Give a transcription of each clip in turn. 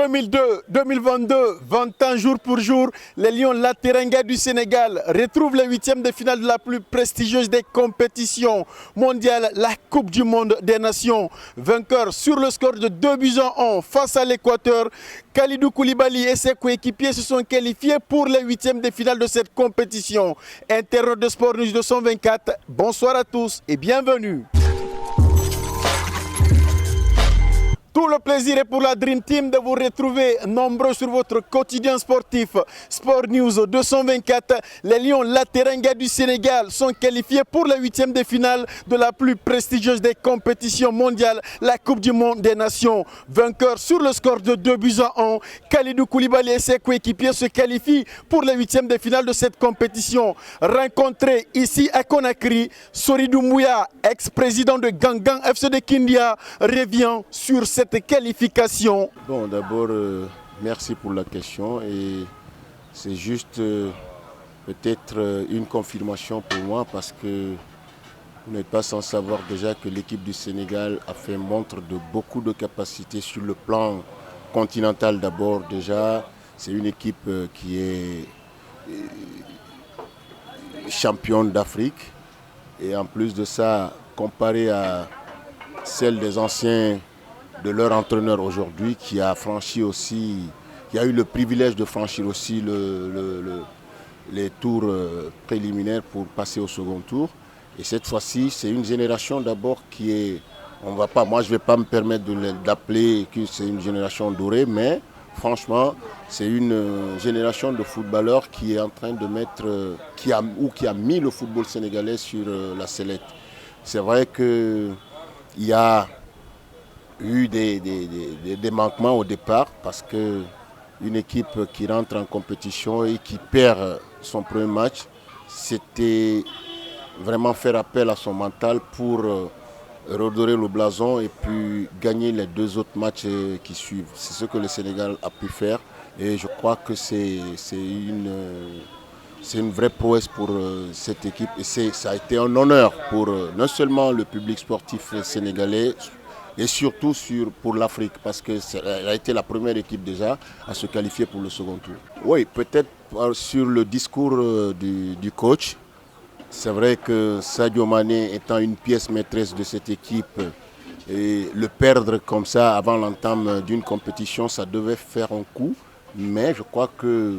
2002-2022, 21 jours pour jour, les Lions La Teranga du Sénégal retrouvent les huitièmes de finale de la plus prestigieuse des compétitions mondiales, la Coupe du Monde des Nations. Vainqueur sur le score de 2-1 face à l'Équateur, Kalidou Koulibaly et ses coéquipiers se sont qualifiés pour les huitièmes de finale de cette compétition. Internaute de Sport News 224, bonsoir à tous et bienvenue. Tout le plaisir est pour la Dream Team de vous retrouver nombreux sur votre quotidien sportif. Sport News 224, les Lions La Teranga du Sénégal sont qualifiés pour les huitièmes de finale de la plus prestigieuse des compétitions mondiales, la Coupe du Monde des Nations. Vainqueur sur le score de 2-1, Kalidou Koulibaly et ses coéquipiers se qualifient pour les huitièmes de finale de cette compétition. Rencontré ici à Conakry, Soridou Mouya, ex-président de Gangan FC de Kindia, revient sur cette qualification. Bon, d'abord, merci pour la question et c'est juste peut-être une confirmation pour moi parce que vous n'êtes pas sans savoir déjà que l'équipe du Sénégal a fait montre de beaucoup de capacités sur le plan continental d'abord déjà. C'est une équipe qui est championne d'Afrique et en plus de ça, comparée à celle des anciens de leur entraîneur aujourd'hui qui a franchi aussi, qui a eu le privilège de franchir aussi les tours préliminaires pour passer au second tour. Et cette fois-ci, c'est une génération d'abord qui est, moi je ne vais pas me permettre d'appeler que c'est une génération dorée, mais franchement, c'est une génération de footballeurs qui est en train de mettre, qui a mis le football sénégalais sur la sellette. C'est vrai qu'il y a eu des manquements au départ parce qu'une équipe qui rentre en compétition et qui perd son premier match, c'était vraiment faire appel à son mental pour redorer le blason et puis gagner les deux autres matchs qui suivent. C'est ce que le Sénégal a pu faire et je crois que c'est une vraie prouesse pour cette équipe et ça a été un honneur pour non seulement le public sportif sénégalais, et surtout pour l'Afrique, parce qu'elle a été la première équipe déjà à se qualifier pour le second tour. Oui, peut-être sur le discours du coach. C'est vrai que Sadio Mané étant une pièce maîtresse de cette équipe, et le perdre comme ça avant l'entame d'une compétition, ça devait faire un coup. Mais je crois que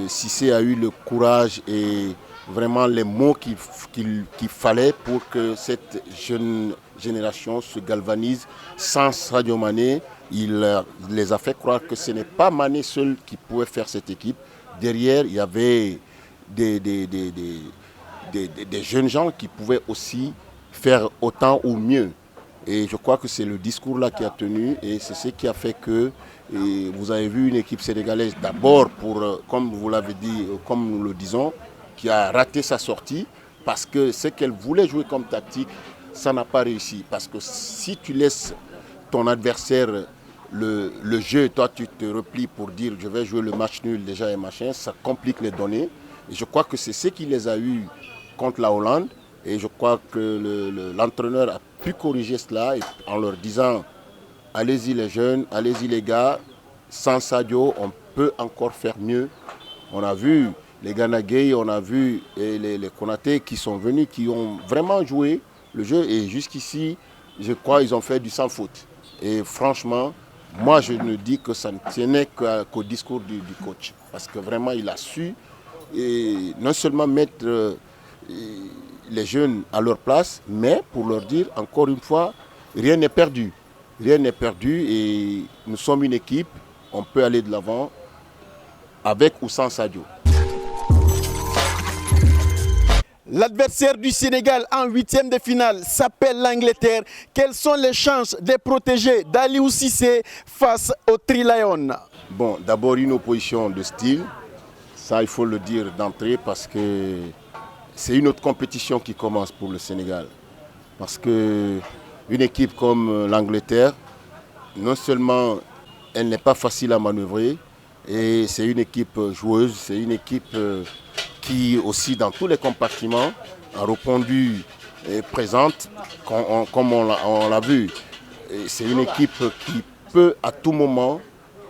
Cissé a eu le courage et vraiment les mots qu'il fallait pour que cette jeune génération se galvanise. Sans Sadio Mané, il les a fait croire que ce n'est pas Mané seul qui pouvait faire cette équipe. Derrière, il y avait des jeunes gens qui pouvaient aussi faire autant ou mieux. Et je crois que c'est le discours là qui a tenu et c'est ce qui a fait que vous avez vu une équipe sénégalaise d'abord comme vous l'avez dit, comme nous le disons, qui a raté sa sortie parce que ce qu'elle voulait jouer comme tactique, ça n'a pas réussi. Parce que si tu laisses ton adversaire le jeu, toi tu te replies pour dire je vais jouer le match nul déjà et machin, ça complique les données. Et je crois que c'est ce qui les a eu contre la Hollande. Et je crois que l'entraîneur a pu corriger cela en leur disant allez-y les jeunes, allez-y les gars, sans Sadio, on peut encore faire mieux. On a vu les Gana Gueye, on a vu les Konaté qui sont venus, qui ont vraiment joué le jeu. Et jusqu'ici, je crois qu'ils ont fait du sans faute. Et franchement, moi je ne dis que ça ne tenait qu'au discours du coach. Parce que vraiment, il a su non seulement mettre les jeunes à leur place, mais pour leur dire encore une fois, rien n'est perdu. Rien n'est perdu et nous sommes une équipe, on peut aller de l'avant avec ou sans Sadio. L'adversaire du Sénégal en huitième de finale s'appelle l'Angleterre. Quelles sont les chances de protéger d'Aliou Cissé face au Tri-Lion? Bon, d'abord une opposition de style, ça il faut le dire d'entrée parce que c'est une autre compétition qui commence pour le Sénégal. Parce qu'une équipe comme l'Angleterre, non seulement elle n'est pas facile à manœuvrer, et c'est une équipe joueuse, c'est une équipe qui aussi dans tous les compartiments a répondu présente, comme on l'a vu. C'est une équipe qui peut à tout moment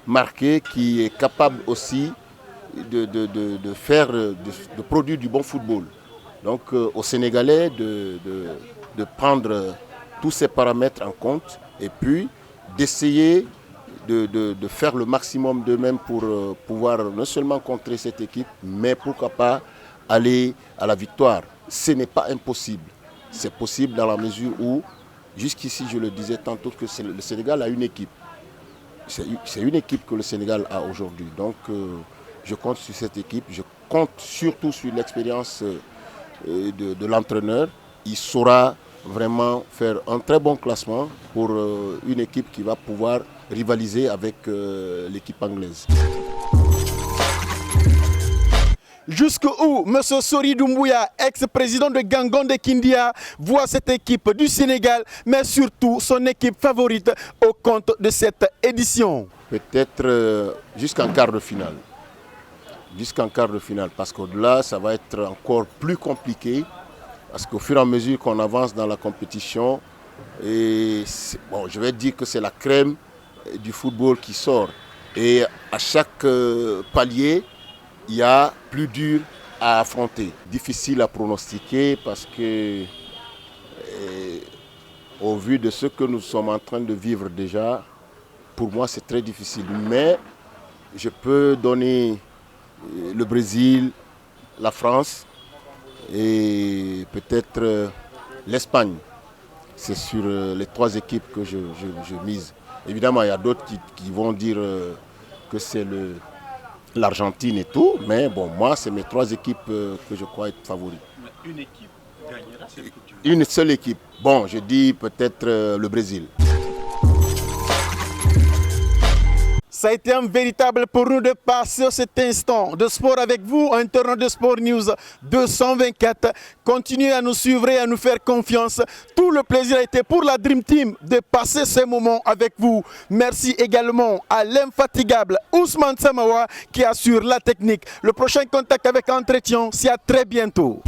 marqué, qui est capable aussi de produire du bon football. Donc aux Sénégalais de prendre tous ces paramètres en compte et puis d'essayer de faire le maximum d'eux-mêmes pour pouvoir non seulement contrer cette équipe, mais pourquoi pas aller à la victoire. Ce n'est pas impossible. C'est possible dans la mesure où, jusqu'ici je le disais tantôt, que le Sénégal a une équipe. C'est une équipe que le Sénégal a aujourd'hui. Donc je compte sur cette équipe, je compte surtout sur l'expérience de l'entraîneur. Il saura vraiment faire un très bon classement pour une équipe qui va pouvoir rivaliser avec l'équipe anglaise. Jusqu'où M. Sori Doumbouya, ex-président de Gangon de Kindia, voit cette équipe du Sénégal, mais surtout son équipe favorite au compte de cette édition. Peut-être jusqu'en quart de finale. Jusqu'en quart de finale, parce qu'au-delà, ça va être encore plus compliqué. Parce qu'au fur et à mesure qu'on avance dans la compétition, bon, je vais dire que c'est la crème du football qui sort. Et à chaque palier, il y a plus dur à affronter. Difficile à pronostiquer parce que, au vu de ce que nous sommes en train de vivre déjà, pour moi c'est très difficile. Mais je peux donner le Brésil, la France et peut-être l'Espagne. C'est sur les trois équipes que je mise. Évidemment, il y a d'autres qui vont dire que c'est l'Argentine et tout, mais bon, moi, c'est mes trois équipes que je crois être favoris. Une équipe gagnera cette Coupe du Monde. Une seule équipe. Bon, je dis peut-être le Brésil. Ça a été un véritable pour nous de passer cet instant de sport avec vous, internaute de Sport News 224. Continuez à nous suivre et à nous faire confiance. Tout le plaisir a été pour la Dream Team de passer ces moments avec vous. Merci également à l'infatigable Ousmane Samawa qui assure la technique. Le prochain contact avec Entretien, c'est à très bientôt.